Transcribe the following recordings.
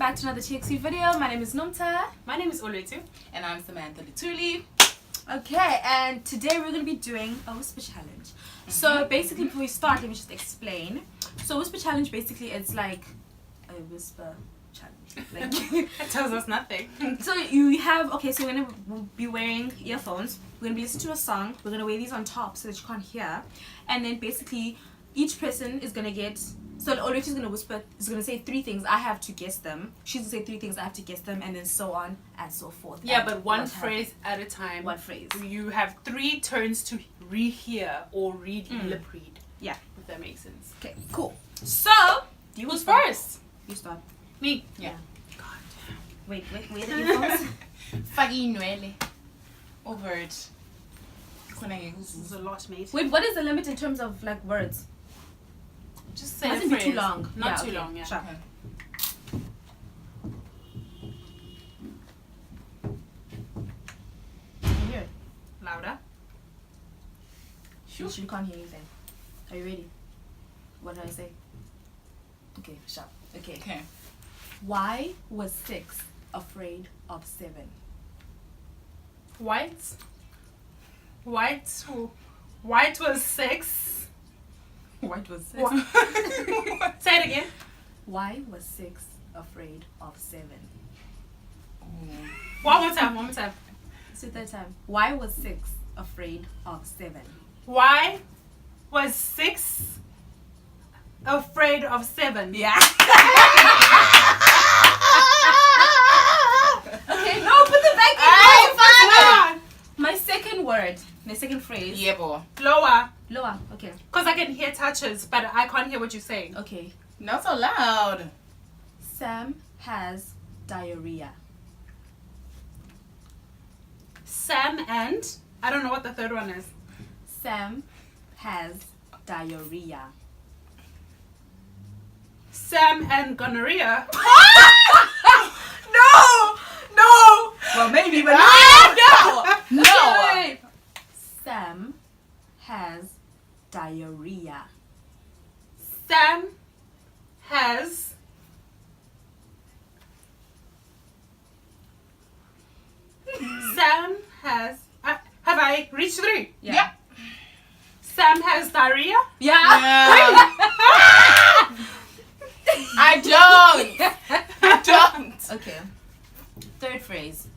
back to another TXT video. My name is Nomta. My name is Oluetu. And I'm Samantha Lituli. Okay, and today we're going to be doing a whisper challenge. So basically, before we start, let me just explain. So whisper challenge, basically, it's like a whisper challenge. Like It tells us nothing. so you have, okay, so we'll be wearing earphones. We're going to be listening to a song. We're going to wear these on top so that you can't hear. And then basically, each person is going to get... So Oluetu is going to whisper, is going to say 3 things. I have to guess them. She's going to say 3 things. I have to guess them. And then so on and so forth. Yeah, and but one phrase at a time. One phrase. You have 3 turns to rehear or lip read. Yeah. If that makes sense. Okay, cool. So, Who's first? You start. Me. Yeah. God Wait, where the earphones? Faginuele. Over it. This is a lot, mate. Wait, what is the limit in terms of like words? Just say Mustn't a be phrase. too long. Not Yeah, too okay, long, yeah. sure. Can you hear it? Louder. Sure. You can't hear anything. Are you ready? What did I say? Okay, sharp. Okay. Okay. Why was 6 afraid of 7? White was 6. White was 6. Say it again. Why was 6 afraid of 7? One more time. It's the third time. Why was 6 afraid of 7? Why was 6 afraid of 7? Yeah. Okay, no, put the back in. My second word, my second phrase. Yeah, boy. Lower. Lower. Okay. Because I can hear touches, but I can't hear what you're saying. Okay. Not so loud. Sam has diarrhea. Sam and... I don't know what the third one is. Sam has diarrhea. Sam and gonorrhea. No. Well, maybe, but No. Wait. Sam has diarrhea. Sam has... Sam has... have I reached 3? Yeah. Sam has diarrhea? Yeah. I don't. Okay. Third phrase.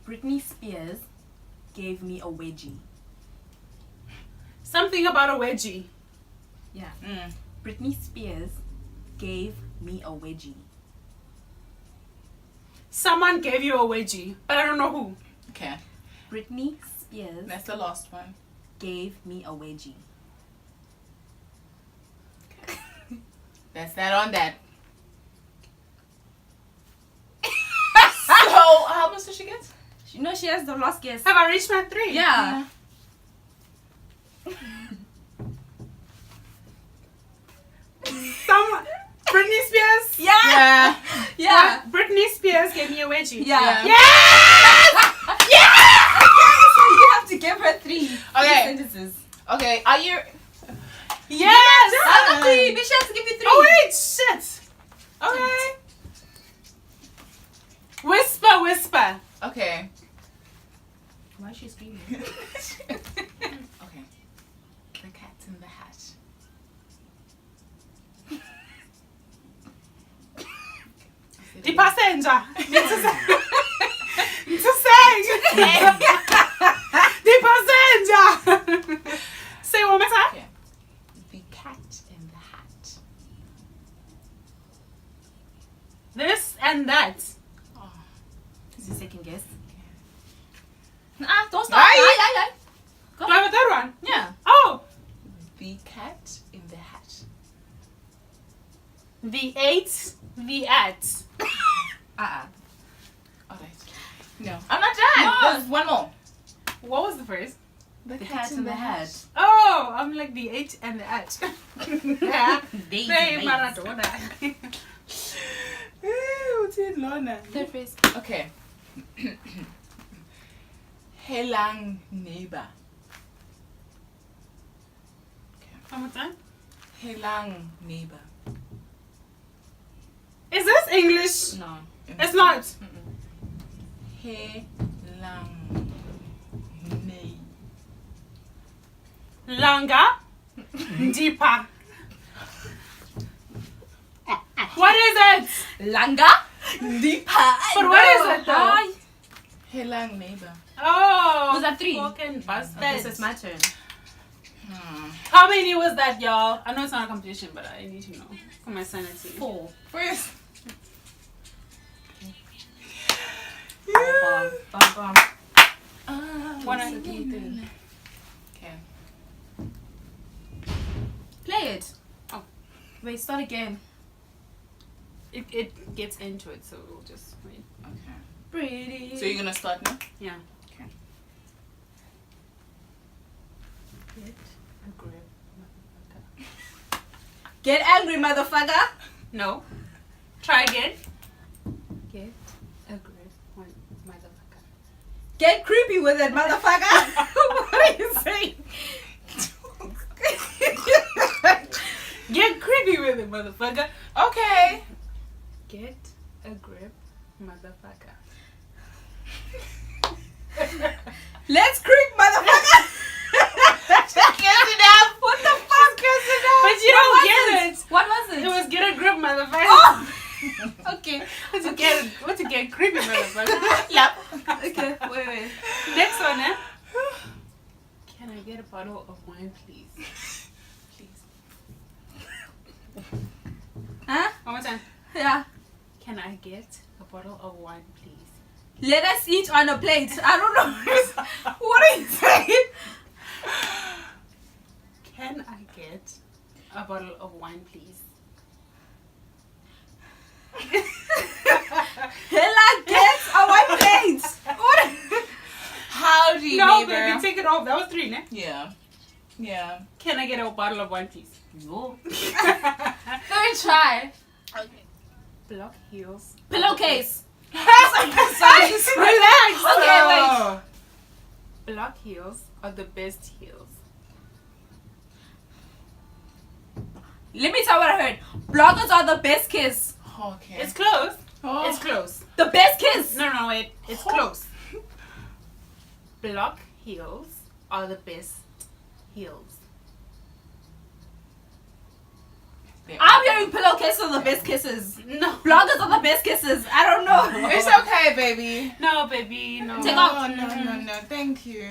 Britney Spears gave me a wedgie. Something about a wedgie. Yeah. Britney Spears gave me a wedgie. Someone gave you a wedgie, but I don't know who. Okay. Britney Spears That's the last one. gave me a wedgie. That's that on that. So, how much did she get? You know she has the last guess. Have I reached my 3? Yeah. Someone... Britney Spears? Yeah. Yeah. Britney Spears gave me a wedgie. Yeah. Yes! So you have to give her 3 Okay. sentences. Okay, are you... Yes! Not 3, but she has to give you 3. Oh wait, shit. Okay. Whisper. Okay. Why is she screaming? Okay. The cat's in the hat. The passenger. To say. The passenger. Say one more time. Okay. The cat in the hat. This and that. Oh. This is the second guess. Don't stop. Aye. Do I have a third one? Yeah. Oh. The cat in the hat. The 8. The at. Alright. No. I'm not done. No. There's one more. What was the phrase? The cat in the hat. Oh, I'm like the 8 and the at. Yeah. Daisy, Say daisy. Maradona. What's it, Lorna? Third phrase. Okay. Helang neighbor. One more time. Helang neighbor. English. No. It's not. He lang nei. Langa. Deeper. What is it? Langa. Deepa. But what is it though? He lang neighbor. Oh. Was that 3? Fucking bastard. Okay, so it's my turn. How many was that, y'all? I know it's not a competition, but I need to know for my sanity. 4. First. Bum, bum, bum. One Okay. Play it. Oh. Wait, start again. It gets into it, so we'll just wait. Okay. Pretty. So you're gonna start now? Yeah. Okay. Get a grip, motherfucker. Get angry, motherfucker. No. Try again. Get a grip, motherfucker. Get creepy with it, motherfucker. What are you saying? Get creepy with it, motherfucker. Okay. Get a grip, motherfucker. Let's creep, motherfucker. Get it up. What the fuck? But you don't get it. What was it? It was get a grip, motherfucker. Oh. Okay. What to get creepy, motherfucker. Yep. Okay. Wait. Next one, eh? Can I get a bottle of wine, please? Please. Huh? One more time. Yeah. Can I get a bottle of wine, please? Let us eat on a plate. I don't know. What are you saying? Can I get a bottle of wine, please? Hella gets a white plate. What? Howdy, No, neighbor. baby, take it off. That was 3, ne? Yeah. Yeah. Can I get a bottle of wine, please? No. Let me try. Okay. Block heels. Pillowcase. Sorry, relax. Okay, wait. Oh. Block heels are the best heels. Let me tell what I heard. Bloggers are the best kiss. Okay. It's close. Oh. It's close. The best kiss. No, wait. It's close. Block heels are the best heels. I'm hearing pillowcases are the best kisses. No. Bloggers are the best kisses. I don't know. It's okay, baby. No, baby. No. Take No, off. no. Thank you.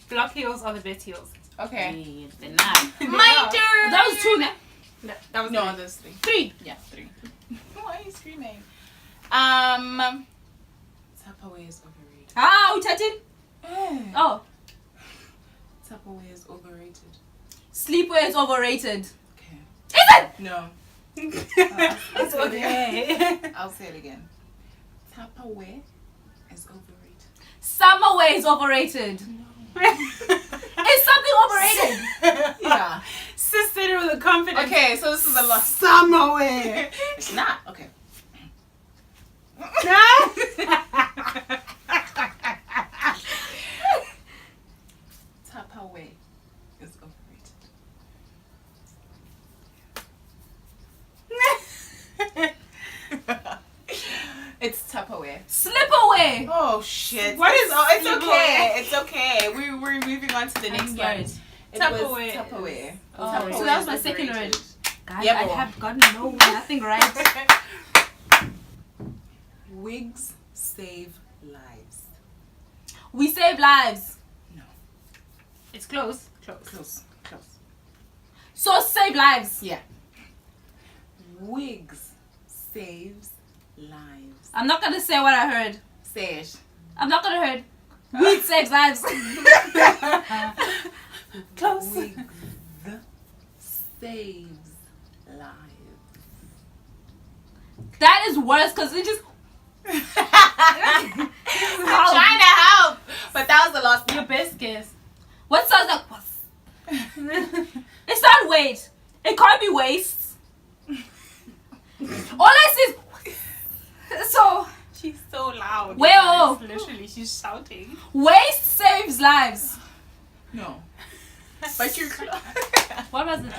Block heels are the best heels. Okay. They're not. My turn. That was 2, ne? That was No, 3. there's 3. 3. Yeah, 3. Why are you screaming? Tupperware is overrated. Ah, we touching? Oh. Tupperware is overrated. Sleepwear is overrated. Okay. Is it? No. It's okay. I'll say it again. Tupperware is overrated. Summerwear is overrated. Is something overrated? Yeah. Sis said it with a confidence. Okay, so this is a lot. Somewhere. It's not. Okay. Tupperware is overrated. It's Tupperware. Slipperware. Oh shit! What is it's Tupperware? okay? It's okay. We're moving on to the next scared. one. It Tupperware was is- Tupperware. Oh, Tupperware so that was is my second overrated. word. Guys, Yep. I have gotten nothing right. Wigs save lives. We save lives. It's close. Close. So save lives. Yeah. Wigs saves lives. I'm not gonna say what I heard. Say it. I'm not gonna heard. Weed saves lives. Close. Wigs saves lives. That is worse because it just. I'm trying to help, but that was the last Your one. best guess. What sounds like? It's not weight. It can't be waste. All I see is. So She's so loud. Well- Literally, she's shouting. waste saves lives. No. But you're close. What was it?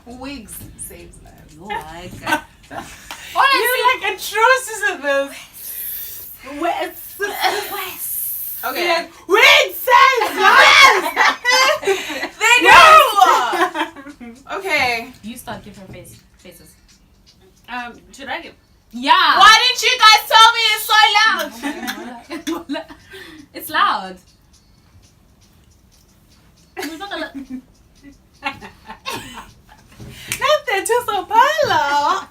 Wigs saves lives. Oh my god. You're like atrocious at this. West. Okay. Like, wait, says lives. They know. Okay. You start giving her faces. Should I give? Yeah. Why didn't you guys tell me it's so loud? It's loud. Not that too so palo.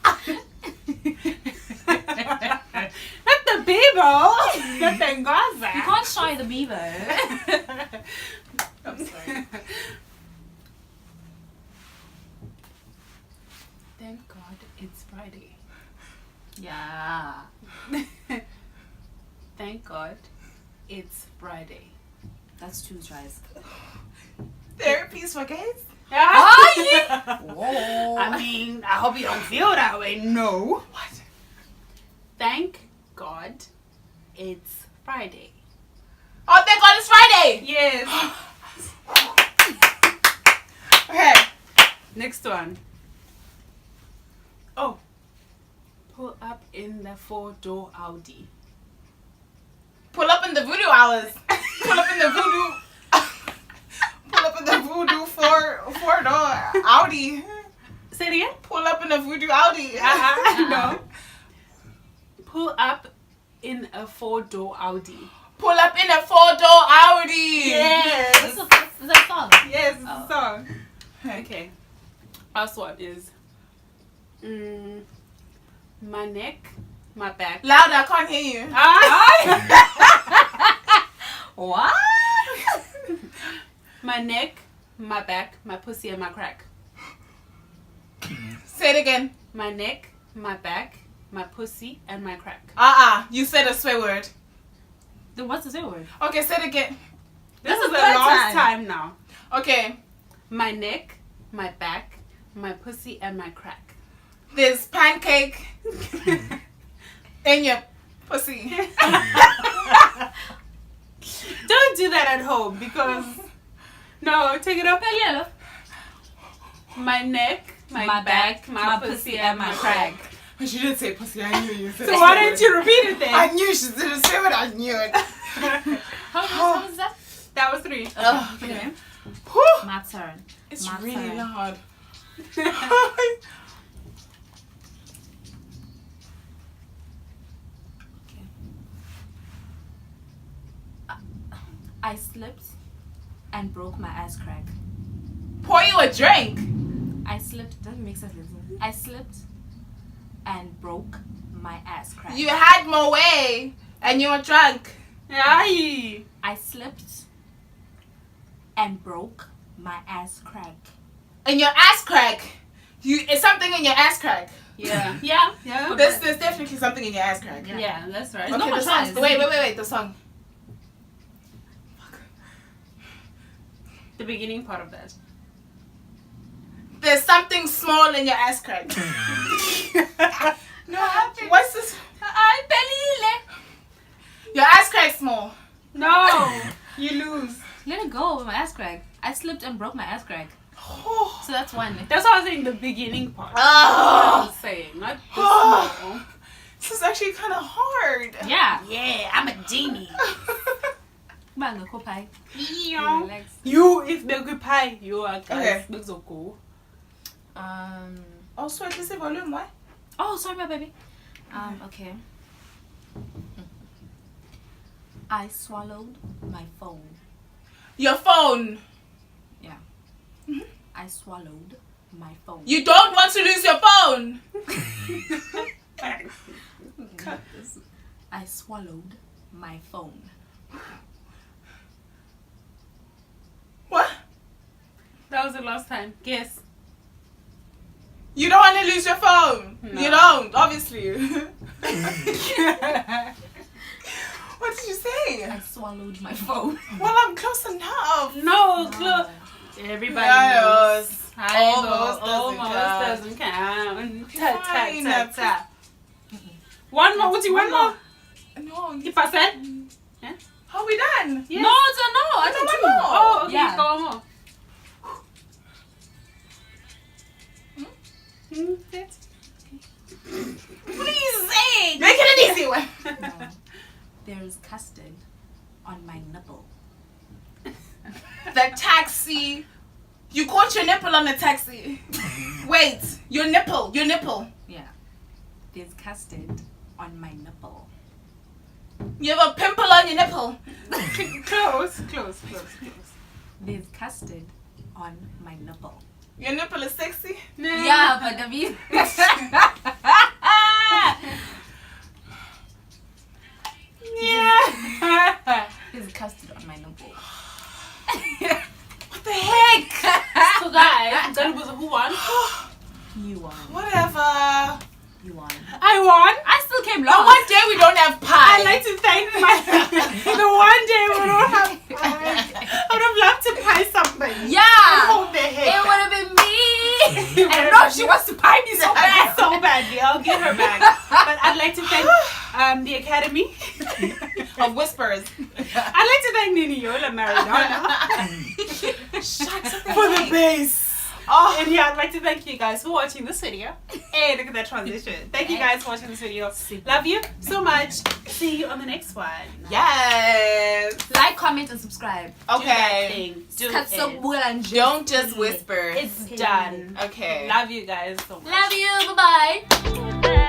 Not the Bible. Not the Gaza. You can't shy the beaver. I'm sorry. Thank God it's Friday. Yeah. Thank God it's Friday. That's 2 tries. Therapy's for gays? Whoa. I mean, I hope you don't feel that way. No. What? Thank God it's Friday. Oh, thank God it's Friday! Yes. Okay. Next one. Oh. Pull up in the 4-door Audi. Pull up in the voodoo hours. Pull up in the voodoo. Pull up in the voodoo four-door Audi. Say it again. Pull up in a voodoo Audi. No. Pull up in a 4-door Audi. Pull up in a 4-door Audi. Yes. Is that a song? Yes, it's Oh. a song. Okay. Last one is my neck, my back. Louder, I can't hear you. What? My neck, my back, my pussy, and my crack. Say it again. My neck, my back, my pussy, and my crack. You said a swear word. Then what's the same word? Okay, say it again. This is the third last time. time now. Okay. My neck, my back, my pussy, and my crack. There's pancake in your pussy. Don't do that at home because... No, take it up. Yeah. My neck, my back, my pussy, and my crack. But she didn't say pussy. I knew you said So why don't you repeat it then? I knew she didn't say it. I knew it. How was that? That was 3. Oh, Okay. Whew. My turn. It's My really turn. loud. I slipped and broke my ass crack. Pour you a drink. I slipped. Doesn't make sense. Listen. I slipped and broke my ass crack. You had more way and you were drunk. Aye. I slipped and broke my ass crack. And your ass crack. It's something in your ass crack. Yeah. Yeah. Yeah. There's definitely something in your ass crack. Yeah, that's right. It's not Okay, my the song. choice. Wait. The song. The beginning part of that. There's something small in your ass crack. No, happy. What's this? I believe Your ass crack's small. No, you lose. Let it go with my ass crack. I slipped and broke my ass crack. Oh. So that's 1. That's what I was saying. The beginning part. That's what I Oh. was saying, not the small. This is actually kind of hard. Yeah. Yeah, I'm a genie. Bang, go pie. Yeah. Relax. You, if they could pay, you are Okay. guys. Looks so cool. Oh, sweat, this is volume, why? Oh, sorry, my baby. Okay. I swallowed my phone. Your phone. I swallowed my phone. You don't want to lose your phone. I swallowed my phone. What? That was the last time. Guess. You don't want to lose your phone. No. You don't, obviously. What did you say? I swallowed my phone. Well, I'm close enough. No, look. Everybody Yes. knows. I Almost know. doesn't Almost count. doesn't count. Fine. Ta, ta, ta, ta. One more. What's you? One more. No. If I said. How are we done? Yes. No, it's a no. I No, did one two. more. Oh, okay. Yeah. Go on more. a taxi. You caught your nipple on the taxi. Wait, your nipple. Yeah. There's custard on my nipple. You have a pimple on your nipple. Close. There's custard on my nipple. Your nipple is sexy. Yeah, but I mean. Yeah. There's custard on my nipple. What the heck? So guys, that was who won? You won. Whatever. You won. I won. I still came The last. one day we don't have pie. I'd like to thank the one day we don't have pie. I would have loved to pie somebody. Yeah. Hold their head. It would have been me. And no, she wants to pie me so bad. So badly. I'll get her back. But I'd like to thank the Academy Of whispers. I'd like to thank Nini Yola Maradona for the bass. Oh, And yeah, I'd like to thank you guys for watching this video. Hey, look at that transition. Thank you guys for watching this video. Love you so much. See you on the next one. yes. Like, comment, and subscribe. Okay. Do Cut some it. wool and Don't just whisper. It's done. Okay. Love you guys so much. Love you. Bye bye.